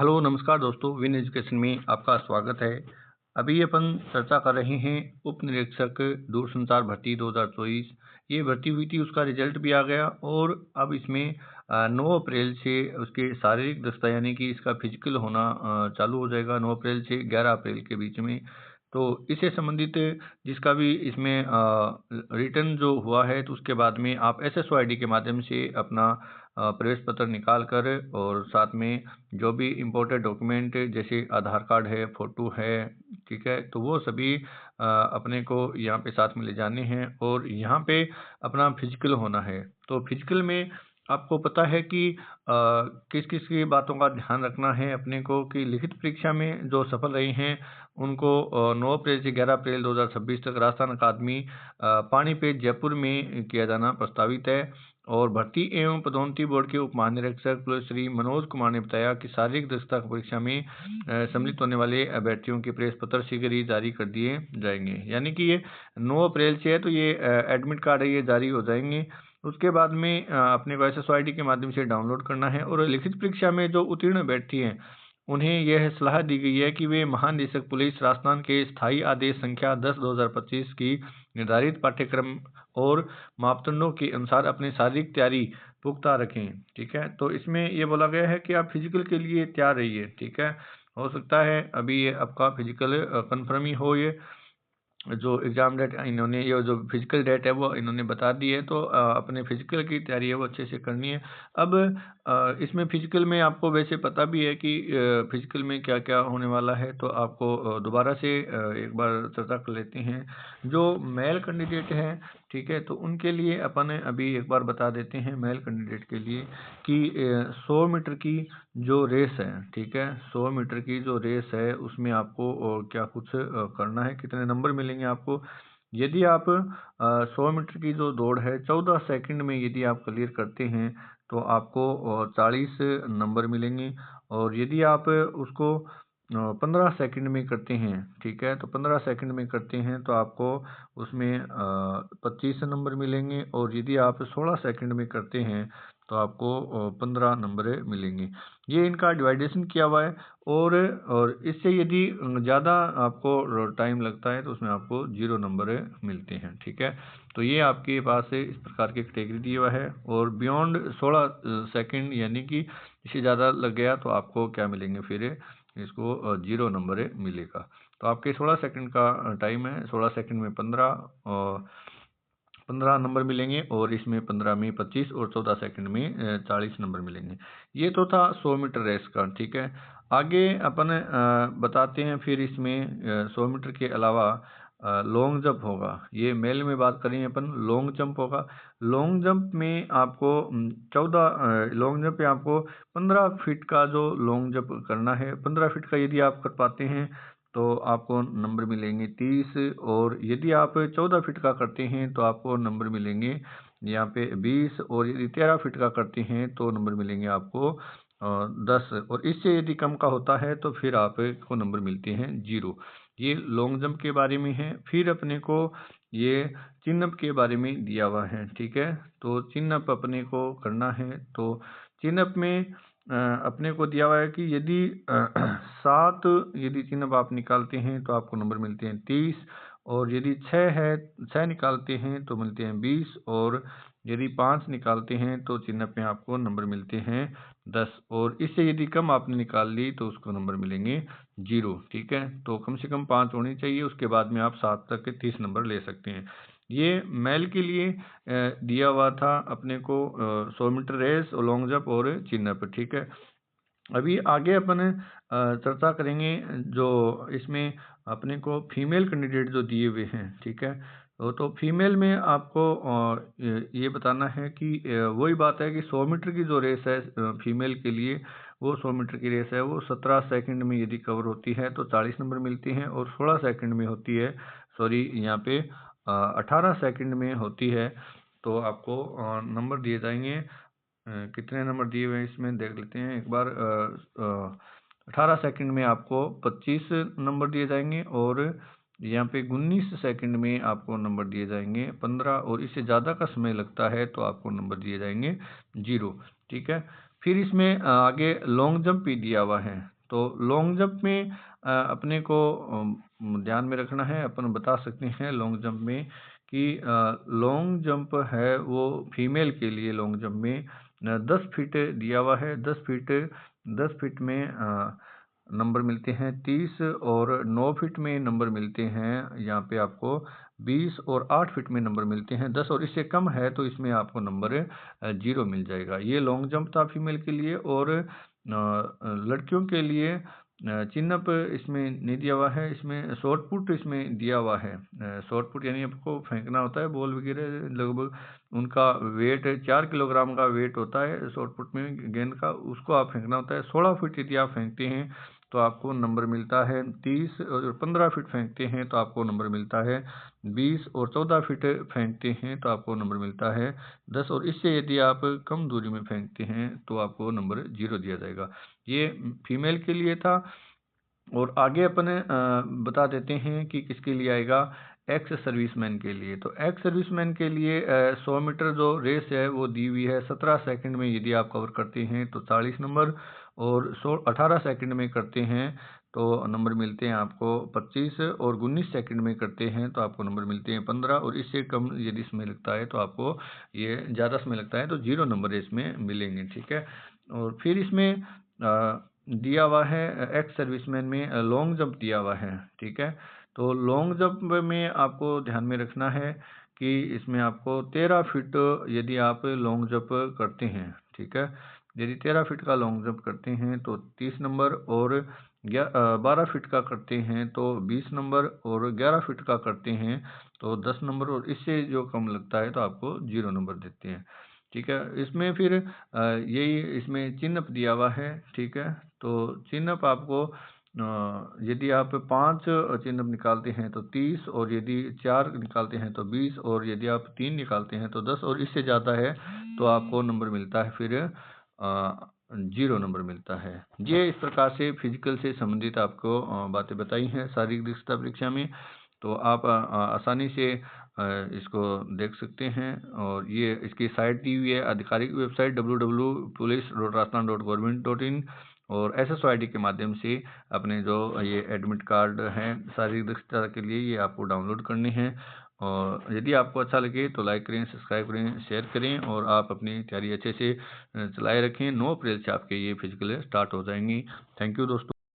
Hello नमस्कार दोस्तों, win education में आपका स्वागत है। अभी अपन चर्चा कर रहे हैं उप निरीक्षक दूरसंचार भर्ती 2024। ये भर्ती हुई थी, उसका रिजल्ट भी आ गया और अब इसमें 9 अप्रैल से उसके शारीरिक दक्षता यानी कि इसका फिजिकल होना चालू हो जाएगा। 9 अप्रैल से 11 अप्रैल के बीच में। तो इससे संबंधित जिसका भी इसमें रिटर्न जो हुआ है, तो उसके बाद में आप SSO ID के माध्यम से अपना प्रवेश पत्र निकाल कर और साथ में जो भी इम्पोर्टेंट डॉक्यूमेंट जैसे आधार कार्ड है, फ़ोटो है, ठीक है, तो वो सभी अपने को यहाँ पे साथ में ले जाने हैं और यहाँ पे अपना फिजिकल होना है। तो फिजिकल में आपको पता है कि किस किस की बातों का ध्यान रखना है अपने को कि लिखित परीक्षा में जो सफल रहे हैं उनको 9 अप्रैल से 11 अप्रैल 2026 तक राजस्थान अकादमी पानीपत जयपुर में किया जाना प्रस्तावित है। और भर्ती एवं पदोन्नति बोर्ड के उप महानिरीक्षक श्री मनोज कुमार ने बताया कि शारीरिक दक्षता परीक्षा में सम्मिलित होने वाले अभ्यर्थियों के प्रवेश पत्र शीघ्र ही जारी कर दिए जाएंगे। यानी कि ये 9 अप्रैल से है, तो ये एडमिट कार्ड है, ये जारी हो जाएंगे। उसके बाद में अपने को SSO ID के माध्यम से डाउनलोड करना है और लिखित परीक्षा में जो उत्तीर्ण अभ्यर्थी हैं उन्हें यह सलाह दी गई है कि वे महानिदेशक पुलिस राजस्थान के स्थायी आदेश संख्या 10/2025 की निर्धारित पाठ्यक्रम और मापदंडों के अनुसार अपनी शारीरिक तैयारी पुख्ता रखें। ठीक है, तो इसमें ये बोला गया है कि आप फिजिकल के लिए तैयार रहिए। ठीक है, हो सकता है अभी ये आपका फिजिकल कंफर्म ही हो। ये जो एग्ज़ाम डेट इन्होंने, ये जो फिजिकल डेट है वो इन्होंने बता दी है, तो अपने फिजिकल की तैयारी है वो अच्छे से करनी है। अब इसमें फिजिकल में आपको वैसे पता भी है कि फिजिकल में क्या क्या होने वाला है, तो आपको दोबारा से एक बार चर्चा कर लेते हैं। जो मेल कैंडिडेट हैं, ठीक है, तो उनके लिए अपन अभी एक बार बता देते हैं मेल कैंडिडेट के लिए कि 100 मीटर की जो रेस है, ठीक है, 100 मीटर की जो रेस है उसमें आपको क्या कुछ करना है, कितने नंबर मिलेंगे आपको। यदि आप 100 मीटर की जो दौड़ है 14 सेकंड में यदि आप क्लियर करते हैं तो आपको 40 नंबर मिलेंगे। और यदि आप उसको 15 सेकंड में करते हैं, ठीक है, तो 15 सेकंड में करते हैं तो आपको उसमें 25 नंबर मिलेंगे। और यदि आप 16 सेकंड में करते हैं तो आपको 15 नंबर मिलेंगे। ये इनका डिवाइडेशन किया हुआ है। और इससे यदि ज़्यादा आपको टाइम लगता है तो उसमें आपको 0 नंबर मिलते हैं। ठीक है, तो ये आपके पास इस प्रकार की कैटेगरी दिया हुआ है। और बियॉन्ड 16 सेकंड यानी कि इससे ज़्यादा लग गया तो आपको क्या मिलेंगे, फिर इसको 0 नंबर मिलेगा। तो आपके 16 सेकंड का टाइम है, 16 सेकंड में 15 नंबर मिलेंगे और इसमें 15 में 25 और 14 सेकंड में 40 नंबर मिलेंगे। ये तो था 100 मीटर रेस का। ठीक है, आगे अपन बताते हैं फिर इसमें 100 मीटर के अलावा लॉन्ग जंप होगा। ये मेल में बात करें अपन, लॉन्ग जंप होगा। लॉन्ग जंप में आपको 14 लॉन्ग जंप में आपको 15 फीट का जो लॉन्ग जंप करना है, 15 फीट का यदि आप कर पाते हैं तो आपको नंबर मिलेंगे 30। और यदि आप 14 फीट का करते हैं तो आपको नंबर मिलेंगे यहाँ पे 20। और यदि 13 फीट का करते हैं तो नंबर मिलेंगे आपको 10। और इससे यदि कम का होता है तो फिर आपको नंबर मिलते हैं 0। ये लॉन्ग जंप के बारे में है। फिर अपने को ये चिन अप के बारे में दिया हुआ है। ठीक है, तो चिन अप अपने को करना है। तो चिन अप में अपने को दिया हुआ है कि यदि 7 यदि चिन्ह आप निकालते हैं तो आपको नंबर मिलते हैं 30। और यदि 6 है, 6 निकालते हैं तो मिलते हैं 20। और यदि 5 निकालते हैं तो चिन्ह पे आपको नंबर मिलते हैं 10। और इससे यदि कम आपने निकाल ली तो उसको नंबर मिलेंगे 0। ठीक है, तो कम से कम 5 होनी चाहिए, उसके बाद में आप 7 तक के 30 नंबर ले सकते हैं। ये मेल के लिए दिया हुआ था अपने को 100 मीटर रेस, लॉन्ग जंप और चिन अप। ठीक है, अभी आगे अपन चर्चा करेंगे जो इसमें अपने को फीमेल कैंडिडेट जो दिए हुए हैं। ठीक है, तो फीमेल में आपको ये बताना है कि वही बात है कि 100 मीटर की जो रेस है फीमेल के लिए, वो 100 मीटर की रेस है वो 17 सेकंड में यदि कवर होती है तो 40 नंबर मिलते हैं। और 16 सेकंड में होती है, सॉरी यहाँ पे 18 सेकंड में होती है तो आपको नंबर दिए जाएंगे। कितने नंबर दिए हुए हैं इसमें देख लेते हैं एक बार। 18 सेकंड में आपको 25 नंबर दिए जाएंगे। और यहाँ पे 19 सेकंड में आपको नंबर दिए जाएंगे 15। और इससे ज़्यादा का समय लगता है तो आपको नंबर दिए जाएंगे 0। ठीक है, फिर इसमें आगे लॉन्ग जंप भी दिया हुआ है। तो लॉन्ग जंप में अपने को ध्यान में रखना है, अपन बता सकते हैं लॉन्ग जंप में कि लॉन्ग जंप है वो फीमेल के लिए लॉन्ग जंप में 10 फीट दिया हुआ है। 10 फीट में नंबर मिलते हैं 30 और 9 फीट में नंबर मिलते हैं यहाँ पे आपको 20 और 8 फीट में नंबर मिलते हैं 10 और इससे कम है तो इसमें आपको नंबर 0 मिल जाएगा। ये लॉन्ग जंप था फीमेल के लिए। और लड़कियों के लिए चिन अप इसमें नहीं दिया हुआ है, इसमें शॉर्ट पुट इसमें दिया हुआ है। शॉर्ट पुट यानी आपको फेंकना होता है बॉल वगैरह, लगभग उनका वेट 4 किलोग्राम का वेट होता है शॉर्ट पुट में गेंद का, उसको आप फेंकना होता है। 16 फीट यदि आप फेंकते हैं तो आपको नंबर मिलता है 30 और 15 फीट फेंकते हैं तो आपको नंबर मिलता है 20 और 14 फीट फेंकते हैं तो आपको नंबर मिलता है 10 और इससे यदि आप कम दूरी में फेंकते हैं तो आपको नंबर 0 दिया जाएगा। ये फीमेल के लिए था। और आगे अपन बता देते हैं कि किसके लिए आएगा, एक्स सर्विसमैन के लिए। तो एक्स सर्विसमैन के लिए 100 मीटर जो रेस है वो दी हुई है 17 सेकंड में यदि आप कवर करते हैं तो 40 नंबर, और 18 सेकंड में करते हैं तो नंबर मिलते हैं आपको 25, और 19 सेकंड में करते हैं तो आपको नंबर मिलते हैं 15, और इससे कम यदि इसमें लगता है तो आपको ये ज़्यादा समय लगता है तो 0 नंबर इसमें मिलेंगे। ठीक है। और फिर इसमें दिया हुआ है एक्स सर्विसमैन में लॉन्ग जंप दिया हुआ है। ठीक है। तो लॉन्ग जंप में आपको ध्यान में रखना है कि इसमें आपको 13 फीट यदि आप लॉन्ग जंप करते हैं, ठीक है, यदि 13 फीट का लॉन्ग जंप करते हैं तो 30 नंबर, और 12 फीट का करते हैं तो 20 नंबर, और 11 फीट का करते हैं तो 10 नंबर, और इससे जो कम लगता है तो आपको 0 नंबर देते हैं। ठीक है। इसमें फिर यही इसमें चिन्ह दिया हुआ है। ठीक है। तो चिन्ह आपको यदि आप 5 चिन्ह निकालते हैं तो 30, और यदि 4 निकालते हैं तो 20, और यदि आप 3 निकालते हैं तो 10, और इससे ज़्यादा है तो आपको नंबर मिलता है फिर 0 नंबर मिलता है। ये इस प्रकार से फिजिकल से संबंधित आपको बातें बताई हैं शारीरिक दक्षता परीक्षा में। तो आप आसानी से इसको देख सकते हैं। और ये इसकी साइट दी हुई है, आधिकारिक वेबसाइट www.police.rajasthan.government.in, और SSOID के माध्यम से अपने जो ये एडमिट कार्ड हैं शारीरिक दक्षता के लिए ये आपको डाउनलोड करने हैं। और यदि आपको अच्छा लगे तो लाइक करें, सब्सक्राइब करें, शेयर करें, और आप अपनी तैयारी अच्छे से चलाए रखें। 9 अप्रैल से आपके ये फिजिकल स्टार्ट हो जाएंगी। थैंक यू दोस्तों।